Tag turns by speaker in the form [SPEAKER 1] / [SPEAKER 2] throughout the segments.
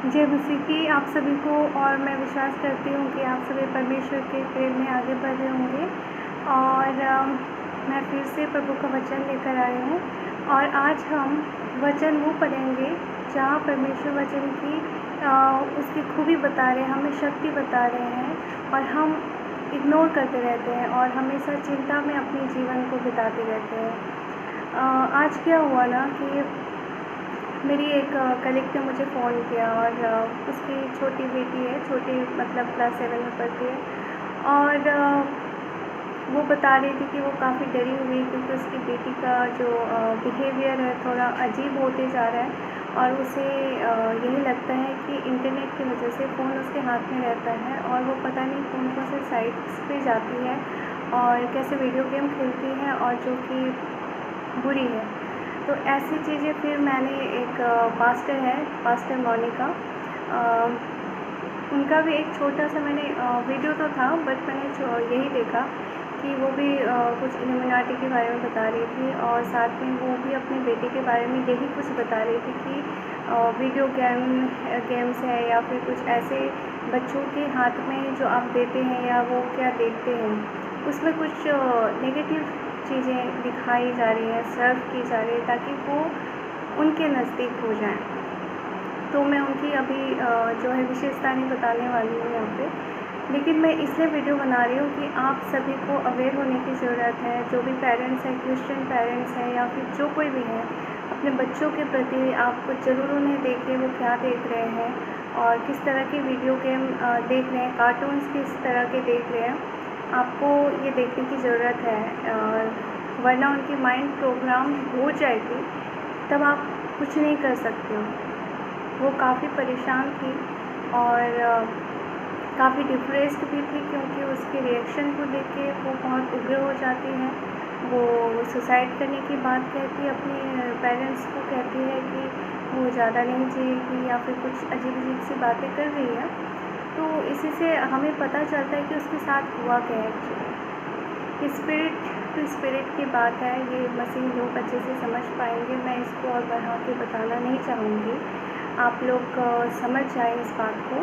[SPEAKER 1] जय मसीह की आप सभी को। और मैं विश्वास करती हूँ कि आप सभी परमेश्वर के प्रेम में आगे बढ़ रहे होंगे। और मैं फिर से प्रभु का वचन लेकर आई हूँ और आज हम वचन वो पढ़ेंगे जहाँ परमेश्वर वचन की उसकी खूबी बता रहे हैं, हमें शक्ति बता रहे हैं और हम इग्नोर करते रहते हैं और हमेशा चिंता में अपने जीवन को बिताते रहते हैं। आज क्या हुआ ना कि मेरी एक कलीग ने मुझे फ़ोन किया और उसकी छोटी बेटी है, छोटी मतलब क्लास 7 में पढ़ती है। और वो बता रही थी कि वो काफ़ी डरी हुई क्योंकि उसकी बेटी का जो बिहेवियर है थोड़ा अजीब होते जा रहा है और उसे यही लगता है कि इंटरनेट की वजह से फ़ोन उसके हाथ में रहता है और वो पता नहीं कौन कौन से साइट्स पे जाती है और कैसे वीडियो गेम खेलती है और जो कि बुरी है। तो ऐसी चीज़ें फिर मैंने एक पास्टर है, पास्टर मोनिका, उनका भी एक छोटा सा मैंने वीडियो तो था बट मैंने यही देखा कि वो भी कुछ इल्यूमिनाटी के बारे में बता रही थी और साथ में वो भी अपनी बेटी के बारे में यही कुछ बता रही थी कि वीडियो गेम्स है या फिर कुछ ऐसे बच्चों के हाथ में जो आप देते हैं या वो क्या देखते हैं उसमें कुछ नेगेटिव चीज़ें दिखाई जा रही हैं, सर्व की जा रही है ताकि वो उनके नज़दीक हो जाएं। तो मैं उनकी अभी जो है विशेषता नहीं बताने वाली हूँ यहाँ पे, लेकिन मैं इसलिए वीडियो बना रही हूँ कि आप सभी को अवेयर होने की ज़रूरत है। जो भी पेरेंट्स हैं, क्रिश्चियन पेरेंट्स हैं या फिर जो कोई भी है, अपने बच्चों के प्रति आपको ज़रूर उन्हें देखिए वो क्या देख रहे हैं और किस तरह की वीडियो गेम देख रहे हैं, कार्टून्स किस तरह के देख रहे हैं, आपको ये देखने की ज़रूरत है। वरना उनकी माइंड प्रोग्राम हो जाएगी तब आप कुछ नहीं कर सकते हो। वो काफ़ी परेशान थी और काफ़ी डिप्रेस्ड भी थी क्योंकि उसके रिएक्शन को देख के वो बहुत उग्र हो जाती है। वो सुसाइड करने की बात कहती है, अपने पेरेंट्स को कहती है कि वो ज़्यादा नहीं जिएगी या फिर कुछ अजीब अजीब सी बातें कर रही है। तो इसी से हमें पता चलता है कि उसके साथ हुआ क्या है एक्चुअली। स्पिरिट टू स्पिरिट की बात है, ये मसीह लोग अच्छे से समझ पाएंगे, मैं इसको और बढ़ा के बताना नहीं चाहूँगी, आप लोग समझ जाएं इस बात को।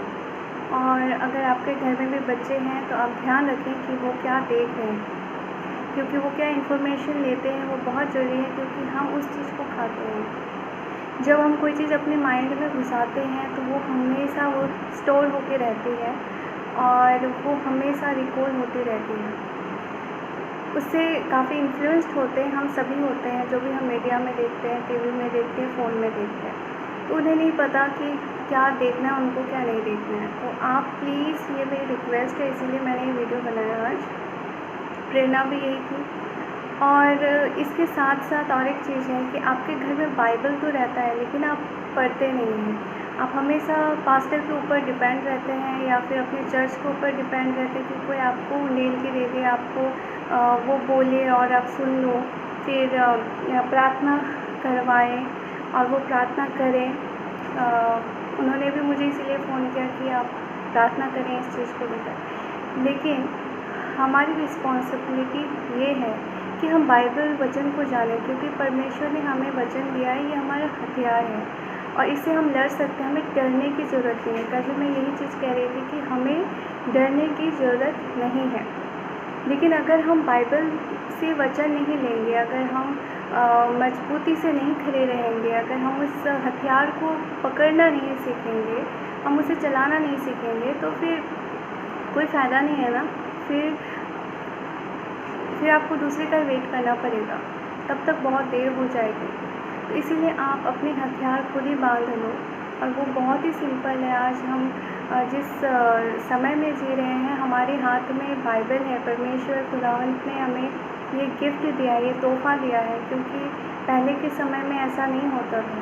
[SPEAKER 1] और अगर आपके घर में भी बच्चे हैं तो आप ध्यान रखें कि वो क्या देख रहे हैं, क्योंकि वो क्या इन्फॉर्मेशन लेते हैं वो बहुत ज़रूरी है, क्योंकि हम उस चीज़ को खाते हैं। जब हम कोई चीज़ अपने माइंड में घुसाते हैं तो वो हमेशा वो स्टोर होके रहती है और वो हमेशा रिकॉल होती रहती है। उससे काफ़ी इन्फ्लुएंस्ड होते हैं, हम सभी होते हैं, जो भी हम मीडिया में देखते हैं, टीवी में देखते हैं, फ़ोन में देखते हैं। तो उन्हें नहीं पता कि क्या देखना है उनको, क्या नहीं देखना है। तो आप प्लीज़, ये मेरी रिक्वेस्ट है, इसीलिए मैंने ये वीडियो बनाया आज। प्रेरणा भी यही थी। और इसके साथ साथ और एक चीज़ है कि आपके घर में बाइबल तो रहता है लेकिन आप पढ़ते नहीं हैं। आप हमेशा पास्टर के ऊपर डिपेंड रहते हैं या फिर अपने चर्च के ऊपर डिपेंड रहते हैं कि कोई आपको नील के दे दे, आपको वो बोले और आप सुन लो, फिर प्रार्थना करवाएं और वो प्रार्थना करें। उन्होंने भी मुझे इसीलिए फ़ोन किया कि आप प्रार्थना करें इस चीज़ को लेकर। लेकिन हमारी रिस्पॉन्सिबिलिटी ये है कि हम बाइबल वचन को जानें, क्योंकि परमेश्वर ने हमें वचन दिया है, ये हमारा हथियार है और इससे हम लड़ सकते हैं। हमें डरने की ज़रूरत नहीं है। कल मैं यही चीज़ कह रही थी कि हमें डरने की ज़रूरत नहीं है। लेकिन अगर हम बाइबल से वचन नहीं लेंगे, अगर हम मजबूती से नहीं खड़े रहेंगे, अगर हम उस हथियार को पकड़ना नहीं सीखेंगे, हम उसे चलाना नहीं सीखेंगे, तो फिर कोई फ़ायदा नहीं है ना। फिर आपको दूसरे का वेट करना पड़ेगा, तब तक बहुत देर हो जाएगी। तो इसीलिए आप अपने हथियार खुद ही बांध लो और वो बहुत ही सिंपल है। आज हम जिस समय में जी रहे हैं, हमारे हाथ में बाइबल है। परमेश्वर खुदावंत ने हमें ये गिफ्ट दिया है, ये तोहफ़ा दिया है, क्योंकि पहले के समय में ऐसा नहीं होता था।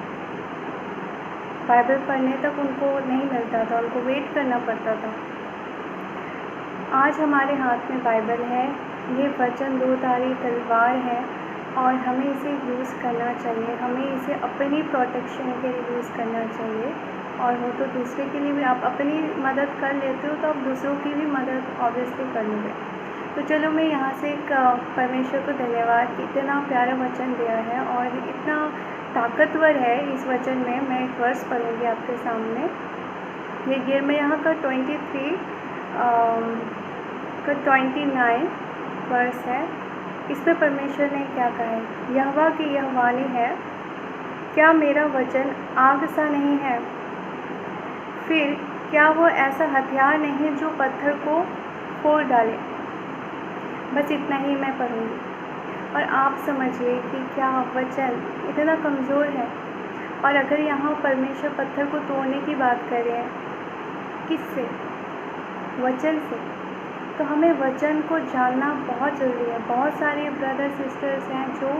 [SPEAKER 1] बाइबल पढ़ने तक उनको नहीं मिलता था, उनको वेट करना पड़ता था। आज हमारे हाथ में बाइबल है, ये वचन दो-धारी तलवार है और हमें इसे यूज़ करना चाहिए। हमें इसे अपनी प्रोटेक्शन के लिए यूज़ करना चाहिए और हो तो दूसरे के लिए भी। आप अपनी मदद कर लेते हो तो आप दूसरों की भी मदद ऑब्वियसली कर लोगे। तो चलो, मैं यहाँ से एक परमेश्वर को धन्यवाद कि इतना प्यारा वचन दिया है और इतना ताकतवर है इस वचन में। मैं एक वर्स पढ़ूँगी आपके सामने। ये यिर्मयाह का 23 का 29 वर्स है। इस पर परमेश्वर ने क्या कहा है? यहोवा की यह वाणी है, क्या मेरा वचन आग सा नहीं है? फिर क्या वो ऐसा हथियार नहीं जो पत्थर को फोड़ डाले? बस इतना ही मैं पढ़ूंगी और आप समझिए कि क्या वचन इतना कमज़ोर है। और अगर यहाँ परमेश्वर पत्थर को तोड़ने की बात कर रहे हैं, किससे? वचन से। तो हमें वचन को जानना बहुत ज़रूरी है। बहुत सारे ब्रदर सिस्टर्स हैं जो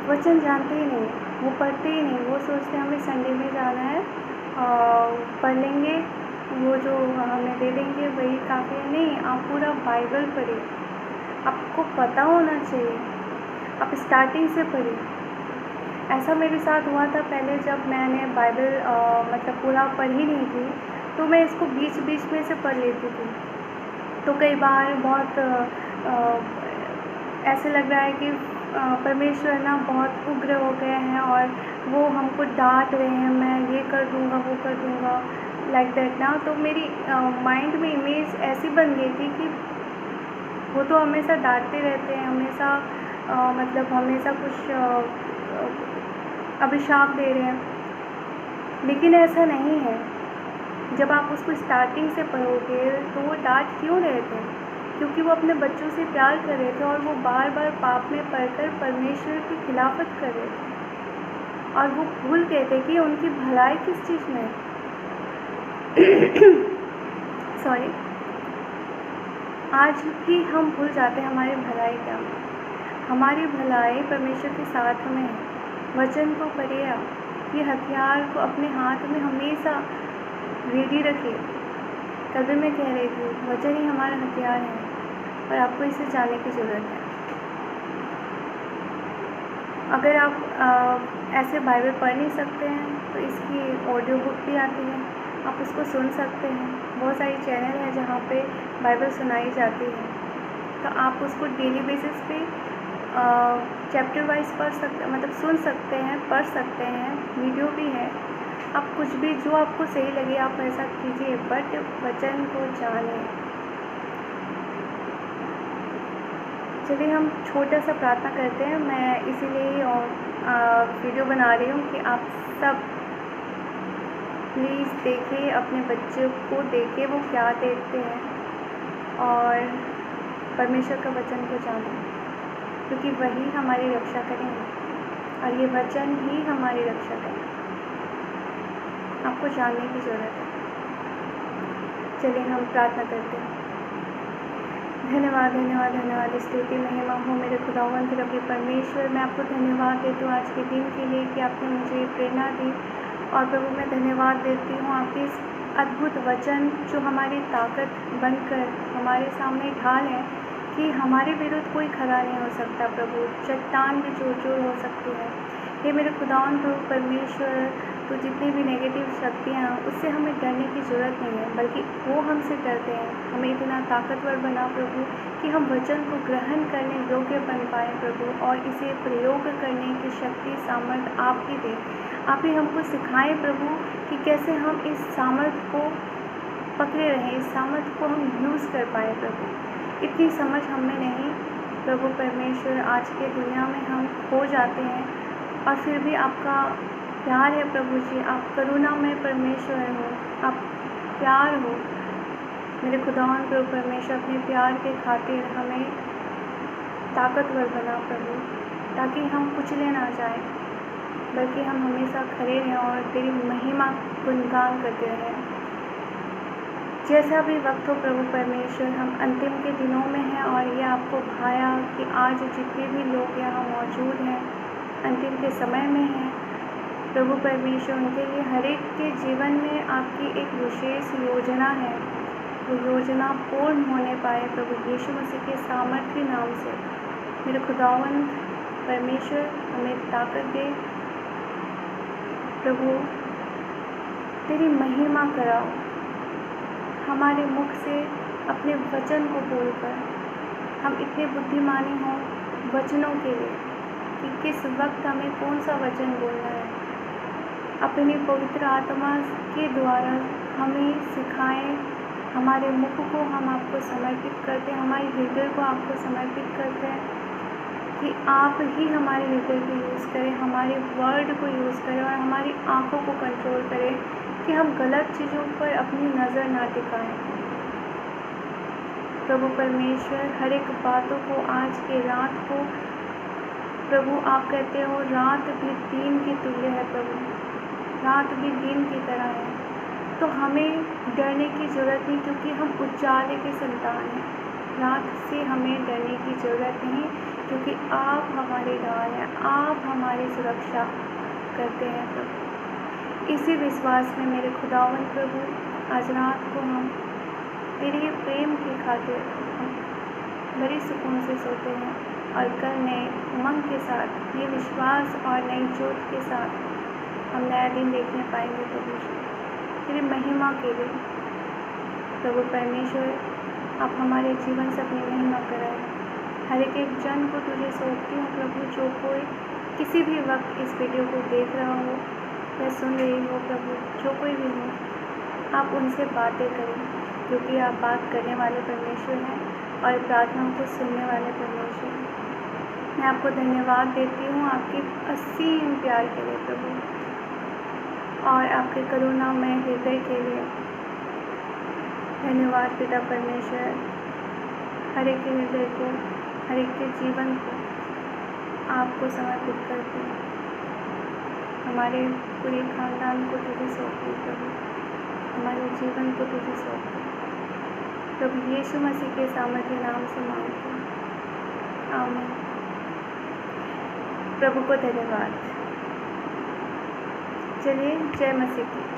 [SPEAKER 1] वचन जानते ही नहीं, वो पढ़ते ही नहीं। वो सोचते हैं हमें संडे में जाना है, पढ़ लेंगे, वो जो हमें दे देंगे वही काफ़ी है। नहीं, आप पूरा बाइबल पढ़िए, आपको पता होना चाहिए, आप स्टार्टिंग से पढ़िए। ऐसा मेरे साथ हुआ था पहले, जब मैंने बाइबल मतलब पूरा पढ़ी नहीं थी, तो मैं इसको बीच बीच में से पढ़ लेती थी। तो कई बार बहुत ऐसे लग रहा है कि परमेश्वर ना बहुत उग्र हो गए हैं और वो हमको डांट रहे हैं, मैं ये कर दूँगा, वो कर दूँगा, लाइक दैट ना। तो मेरी माइंड में इमेज ऐसी बन गई थी कि वो तो हमेशा डांटते रहते हैं, हमेशा मतलब हमेशा कुछ अभिशाप दे रहे हैं। लेकिन ऐसा नहीं है। जब आप उसको स्टार्टिंग से पढ़ोगे तो वो डांट क्यों रहे थे? क्योंकि वो अपने बच्चों से प्यार कर रहे थे और वो बार बार पाप में पड़कर परमेश्वर की खिलाफत कर रहे थे और वो भूल गए थे कि उनकी भलाई किस चीज़ में है। सॉरी, आज भी हम भूल जाते हैं हमारी भलाई क्या है। हमारी भलाई परमेश्वर के साथ में है। वचन को पढ़िए आप, ये हथियार को अपने हाथ में हमेशा रेडी रखिए। कल भी मैं कह रही थी, वचन ही हमारा हथियार है और आपको इसे जानने की ज़रूरत है। अगर आप ऐसे बाइबल पढ़ नहीं सकते हैं तो इसकी ऑडियो बुक भी आती है, आप उसको सुन सकते हैं। बहुत सारी चैनल हैं जहाँ पे बाइबल सुनाई जाती है, तो आप उसको डेली बेसिस पे चैप्टर वाइज पढ़ सकते, मतलब सुन सकते हैं, पढ़ सकते हैं। वीडियो भी है। आप कुछ भी जो आपको सही लगे आप ऐसा कीजिए, बट वचन को जानें। चलिए हम छोटा सा प्रार्थना करते हैं। मैं इसीलिए वीडियो बना रही हूँ कि आप सब प्लीज़ देखिए, अपने बच्चों को देखिए वो क्या देखते हैं और परमेश्वर का वचन को जानें, क्योंकि वही हमारी रक्षा करेंगे और ये वचन ही हमारी रक्षा करेंगे। आपको जानने की ज़रूरत है। चलिए हम प्रार्थना करते हैं। धन्यवाद धन्यवाद धन्यवाद, स्तुति महिमा हो मेरे खुदावंत रबी परमेश्वर। मैं आपको धन्यवाद देती हूँ आज के दिन के लिए कि आपने मुझे प्रेरणा दी। और प्रभु मैं धन्यवाद देती हूँ आपके इस अद्भुत वचन जो हमारी ताकत बनकर हमारे सामने ढाल है कि हमारे विरुद्ध कोई खड़ा नहीं हो सकता। प्रभु चट्टान भी जोर हो सकती है। ये मेरे खुदावंत प्रभु परमेश्वर, तो जितनी भी नेगेटिव शक्तियाँ हैं उससे हमें डरने की ज़रूरत नहीं है, बल्कि वो हमसे डरते हैं। हमें इतना ताकतवर बना प्रभु कि हम वचन को ग्रहण करने योग्य बन पाएँ प्रभु, और इसे प्रयोग करने की शक्ति सामर्थ्य आप ही दें। आप ही हमको सिखाएं प्रभु कि कैसे हम इस सामर्थ्य को पकड़े रहें, इस सामर्थ्य को हम यूज़ कर पाएँ प्रभु। इतनी समझ हमें नहीं प्रभु परमेश्वर। आज के दुनिया में हम खो जाते हैं और फिर भी आपका प्यार है प्रभु जी। आप करुणामय परमेश्वर हो, आप प्यार हो मेरे खुदावन प्रभु परमेश्वर। अपने प्यार के खातिर हमें ताकतवर बना प्रभु, ताकि हम कुचले ना जाएं, बल्कि हम हमेशा खड़े रहें और तेरी महिमा गुणगान करते रहें। जैसा भी वक्त हो प्रभु परमेश्वर, हम अंतिम के दिनों में हैं और ये आपको भाया कि आज जितने भी लोग यहाँ मौजूद हैं अंतिम के समय में हैं प्रभु परमेश्वर, उनके लिए हर एक के जीवन में आपकी एक विशेष योजना है। वो योजना पूर्ण होने पाए प्रभु यीशु मसीह के सामर्थ्य नाम से। मेरे खुदावन परमेश्वर हमें ताकत दे प्रभु, तेरी महिमा कराओ हमारे मुख से अपने वचन को बोलकर। हम इतने बुद्धिमानी हों वचनों के लिए कि किस वक्त हमें कौन सा वचन बोलना है। अपनी पवित्र आत्मा के द्वारा हमें सिखाएं। हमारे मुख को हम आपको समर्पित करते हैं, हमारे हृदय को आपको समर्पित करते हैं कि आप ही हमारे हृदय को यूज़ करें, हमारे वर्ड को यूज़ करें और हमारी आँखों को कंट्रोल करें कि हम गलत चीज़ों पर अपनी नज़र ना टिकाएं। प्रभु परमेश्वर, हर एक बातों को आज के रात को प्रभु आप कहते हो रात भी दिन की तुल्य है प्रभु, रात भी दिन की तरह है। तो हमें डरने की ज़रूरत नहीं, क्योंकि हम उजाले के संतान हैं। रात से हमें डरने की ज़रूरत नहीं, क्योंकि आप हमारे ढाल हैं, आप हमारी सुरक्षा करते हैं प्रभु। इसी विश्वास में मेरे खुदावन प्रभु, आज रात को हम तेरे प्रेम की खातिर हम बड़े सुकून से सोते हैं और कल नए उमंग के साथ, नए विश्वास और नई जोत के साथ हम नया दिन देखने पाएंगे प्रभु जी, तेरी महिमा के लिए। प्रभु परमेश्वर, आप हमारे जीवन से अपनी महिमा कराएं। हर एक जन को तुझे सौंपती हूँ प्रभु, जो कोई किसी भी वक्त इस वीडियो को देख रहा हो या सुन रही हो प्रभु, जो कोई भी हो, आप उनसे बातें करें, क्योंकि आप बात करने वाले परमेश्वर हैं और प्रार्थनाओं को सुनने वाले परमेश्वर हैं। मैं आपको धन्यवाद देती हूँ आपके असीम प्यार के लिए प्रभु, और आपके करुणामय हृदय के लिए। धन्यवाद पिता परमेश्वर। हर एक के हृदय को, हर एक के जीवन को आपको समर्पित करते हैं। हमारे पूरे खानदान को तुझे सौंपते प्रभु, हमारे जीवन को तुझे सौंपते प्रभु यीशु मसीह के सामर्थ्य नाम से मांगते हैं, आमीन। प्रभु को धन्यवाद। चलिए, जय मसीह की।